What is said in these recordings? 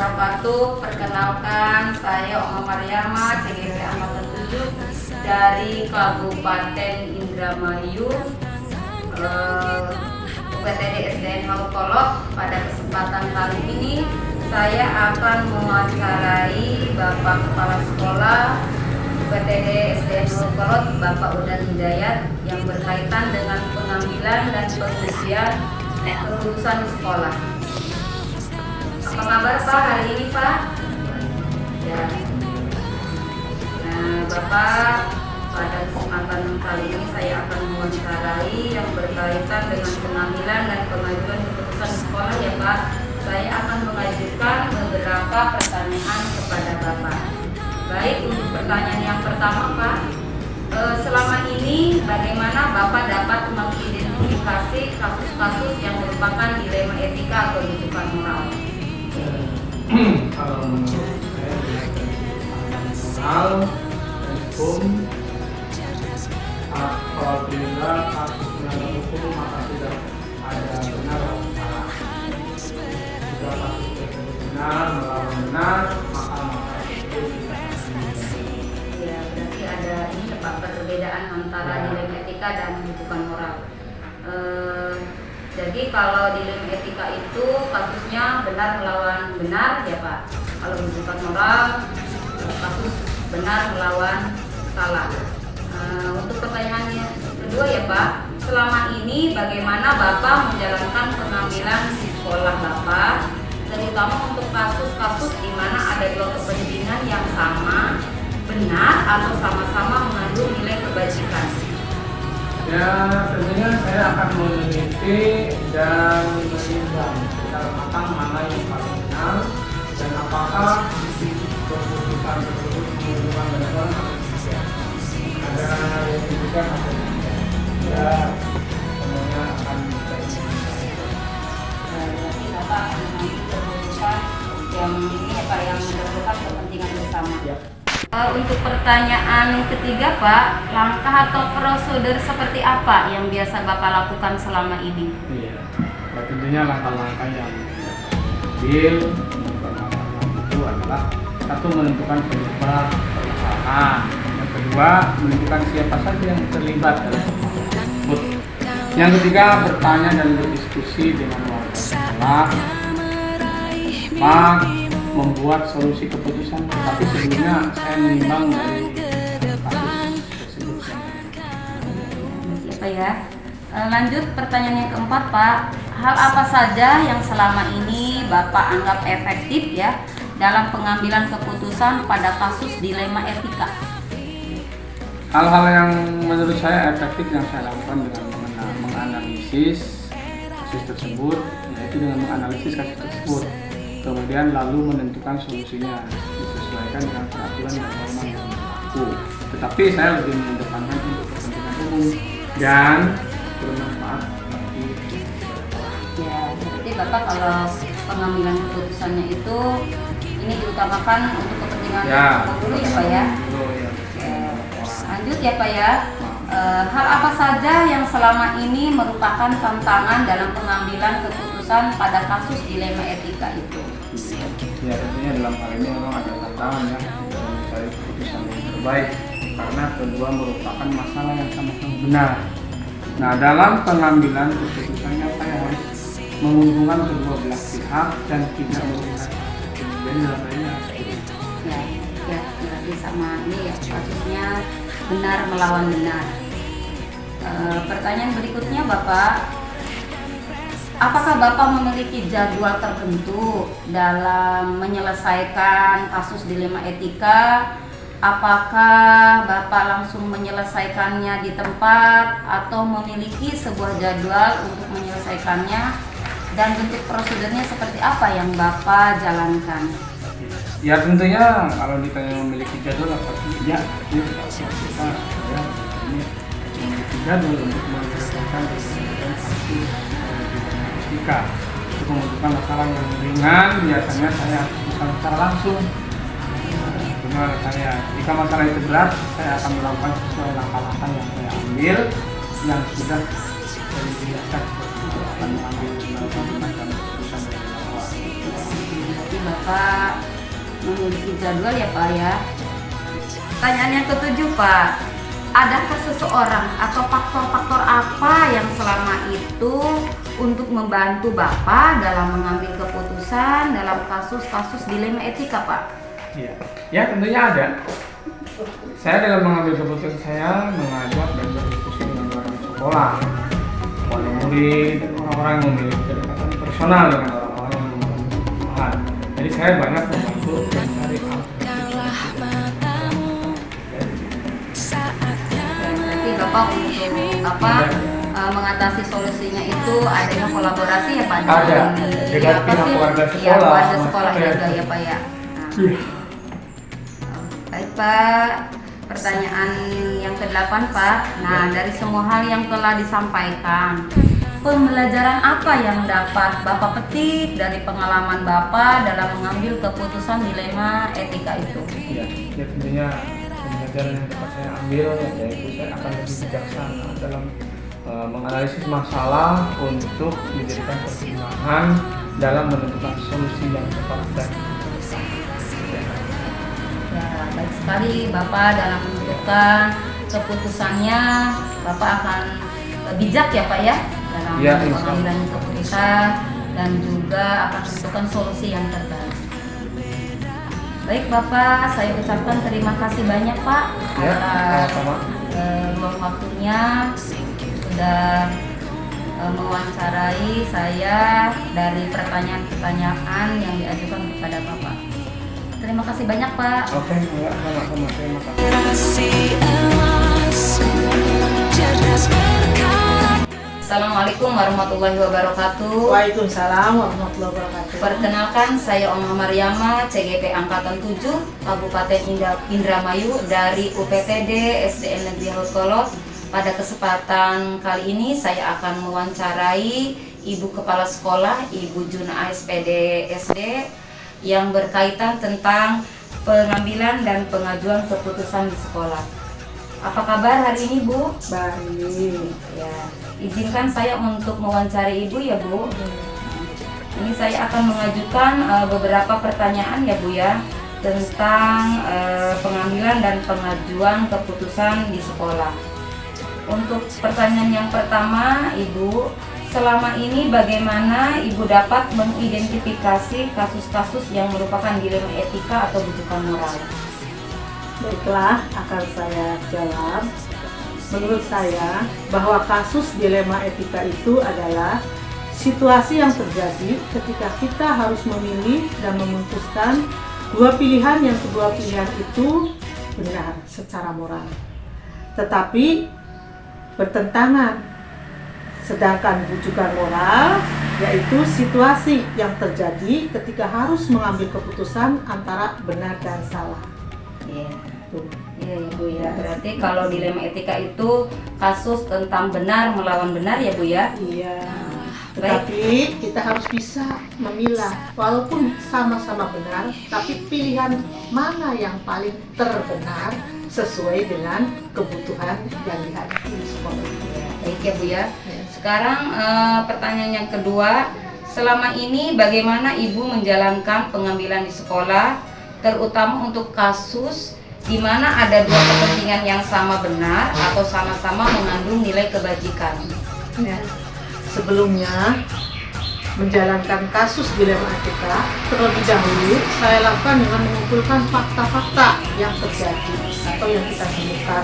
wabarakatuh. Perkenalkan, saya Oma Maryama, CGP Angkatan 7 dari Kabupaten Indramayu, UPTD SDN Malukolot. Pada kesempatan kali ini saya akan mewawancarai Bapak Kepala Sekolah UPTD SDN Malukolot, Bapak Udan Hidayat, yang berkaitan dengan pengambilan dan pengujian keputusan di sekolah. Apa kabar Pak hari ini Pak? Ya. Nah Bapak, pada kesempatan kali ini saya akan mewawancarai yang berkaitan dengan pengambilan dan pengajuan keputusan sekolah ya Pak. Saya akan mengajukan beberapa pertanyaan kepada Bapak. Baik, untuk pertanyaan yang pertama Pak, selama ini bagaimana Bapak dapat mengidentifikasi kasus-kasus yang merupakan dilema etika atau rujukan moral? Kalau menurut saya moral dan hukum, apabila kasusnya hukum maka tidak ada benar atau salah. Jika kasus tersebut benar melawan benar, maka itu tidak Ya, berarti ada ini ya Pak, perbedaan antara dilema etika dan rujukan moral. Jadi kalau dilema etika itu kasusnya benar melawan benar ya Pak. Kalau rujukan moral kasus benar melawan salah. Untuk pertanyaannya kedua ya Pak, selama ini bagaimana Bapak menjalankan pengambilan di sekolah Bapak, terutama untuk kasus-kasus di mana ada dua kepentingan yang sama, benar atau sama-sama mengandung nilai kebajikan? Ya, tentunya saya akan meneliti dan menimbang secara matang mana yang paling benar dan apakah keputusan tersebut menunjukkan benar atau tidak. Ada yang menunjukkan atau tidak. Ya, semuanya akan Berarti Bapak akan mengambil keputusan yang ini ya Pak, yang berdasarkan kepentingan bersama. ya. Untuk pertanyaan ketiga Pak, langkah atau prosedur seperti apa yang biasa Bapak lakukan selama ini? Iya, ya, tentunya langkah-langkah yang diambil itu adalah satu, menentukan penyebab permasalahan. Yang kedua, menentukan siapa saja yang terlibat dalam tersebut. Yang ketiga, bertanya dan berdiskusi dengan warga sekolah. Empat, membuat solusi keputusan. Tapi sebelumnya saya menimbang dari kasus tersebut. Apa ya? Lanjut pertanyaan yang keempat Pak, hal apa saja yang selama ini Bapak anggap efektif ya dalam pengambilan keputusan pada kasus dilema etika? Hal-hal yang menurut saya efektif yang saya lakukan dengan menganalisis kasus tersebut, yaitu dengan menganalisis kasus tersebut, kemudian lalu menentukan solusinya disesuaikan dengan peraturan dan norma yang berlaku. Tetapi saya lebih mengedepankan untuk kepentingan umum dan bermanfaat bagi Ya, berarti Bapak kalau pengambilan keputusannya itu ini diutamakan untuk kepentingan umum dulu ya Pak ya? Oke. Lanjut ya Pak ya. Hal apa saja yang selama ini merupakan tantangan dalam pengambilan keputusan pada kasus dilema etika itu? Ya, tentunya dalam hal ini memang ada tantangan ya dalam mencari keputusan yang terbaik karena kedua merupakan masalah yang sama-sama benar. Nah, dalam pengambilan keputusannya saya harus menguntungkan kedua belah pihak dan tidak merugikan. Jadi dalam hal ini harus Ya, berarti sama ini ya kasusnya benar melawan benar. Pertanyaan berikutnya Bapak, apakah Bapak memiliki jadwal tertentu dalam menyelesaikan kasus dilema etika? Apakah Bapak langsung menyelesaikannya di tempat atau memiliki sebuah jadwal untuk menyelesaikannya, dan bentuk prosedurnya seperti apa yang Bapak jalankan? Ya, tentunya kalau ditanya memiliki jadwal apa tidak, ya kita ya ini memiliki jadwal untuk menyelesaikan kasus etika. Untuk membutuhkan masalah yang ringan, biasanya saya lakukan secara langsung. Cuma saya, jika masalah itu berat, saya akan melakukan sesuai langkah-langkah yang saya ambil yang sudah saya jelaskan. Akan mengambil melakukan macam keputusan dari awal. Bapak memiliki jadwal ya Pak ya. Pertanyaan yang ketujuh Pak, adakah seseorang atau faktor-faktor apa yang selama itu untuk membantu Bapak dalam mengambil keputusan dalam kasus-kasus dilema etika Pak? Iya, ya tentunya ada. Saya dalam mengambil keputusan saya mengajak dan berdiskusi dengan orang sekolah, wali murid, dan orang-orang yang memiliki kedekatan personal dengan orang-orang yang membutuhkan. Jadi saya banyak membantu mencari Berarti Bapak untuk mengatasi solusinya itu adanya kolaborasi ya Pak? Ada, dengan pihak keluarga sekolah. Iya, keluarga sekolah juga ya Pak ya. Iya. Baik Pak, pertanyaan yang ke-8 Pak. Nah, dari semua hal yang telah disampaikan, pembelajaran apa yang dapat Bapak petik dari pengalaman Bapak dalam mengambil keputusan dilema etika itu? Ya, ya tentunya pembelajaran yang dapat saya ambil yaitu saya akan lebih bijaksana dalam menganalisis masalah untuk menjadikan pertimbangan dalam menentukan solusi yang tepat dan Ya, baik sekali Bapak dalam menentukan keputusannya, Bapak akan bijak ya Pak ya dalam Ya, pengambilan keputusan dan juga akan menentukan solusi yang terbaik. Baik Bapak, saya ucapkan terima kasih banyak Pak Ya, atas sama. luang waktunya sudah mewawancarai saya dari pertanyaan-pertanyaan yang diajukan kepada Bapak. Terima kasih banyak Pak. Oke, enggak sama-sama. Terima kasih. Assalamualaikum warahmatullahi wabarakatuh. Waalaikumsalam warahmatullahi wabarakatuh. Perkenalkan, saya Oma Maryama, CGP Angkatan 7, Kabupaten Indramayu dari UPTD SDN Negeri Hautkolo. Pada kesempatan kali ini saya akan mewawancarai Ibu Kepala Sekolah, Ibu Juna SPD SD, yang berkaitan tentang pengambilan dan pengajuan keputusan di sekolah. Apa kabar hari ini Bu? Baik. Ya, izinkan saya untuk mewawancari Ibu ya Bu. Ini saya akan mengajukan beberapa pertanyaan ya Bu ya tentang pengambilan dan pengajuan keputusan di sekolah. Untuk pertanyaan yang pertama, Ibu, selama ini bagaimana Ibu dapat mengidentifikasi kasus-kasus yang merupakan dilema etika atau bujukan moral? Baiklah, akan saya jawab. Menurut saya, bahwa kasus dilema etika itu adalah situasi yang terjadi ketika kita harus memilih dan memutuskan dua pilihan yang kedua pilihan itu benar secara moral, tetapi bertentangan. Sedangkan bujukan moral yaitu situasi yang terjadi ketika harus mengambil keputusan antara benar dan salah. Iya. Tuh. Iya ya Bu ya. Berarti kalau dilema etika itu kasus tentang benar melawan benar ya Bu ya. Iya. Baik. Tetapi kita harus bisa memilah, walaupun sama-sama benar, tapi pilihan mana yang paling terbenar sesuai dengan kebutuhan yang dihadapi di sekolah. Baik ya Bu ya. Sekarang pertanyaan yang kedua, selama ini bagaimana Ibu menjalankan pengambilan di sekolah, terutama untuk kasus di mana ada dua kepentingan yang sama benar atau sama-sama mengandung nilai kebajikan? Ya. Sebelumnya menjalankan kasus dilema etika, terlebih dahulu saya lakukan dengan mengumpulkan fakta-fakta yang terjadi atau yang kita temukan,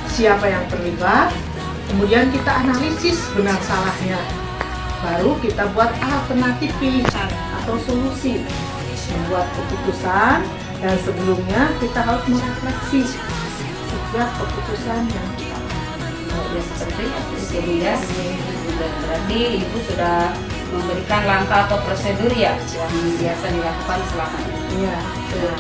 siapa yang terlibat, kemudian kita analisis benar salahnya, baru kita buat alternatif pilihan atau solusi, membuat keputusan, dan sebelumnya kita harus merefleksi setiap keputusan yang kita Ya seperti itu ya Bu ya. Berarti Ibu sudah memberikan langkah atau prosedur ya yang biasa dilakukan selama ini. Iya, betul.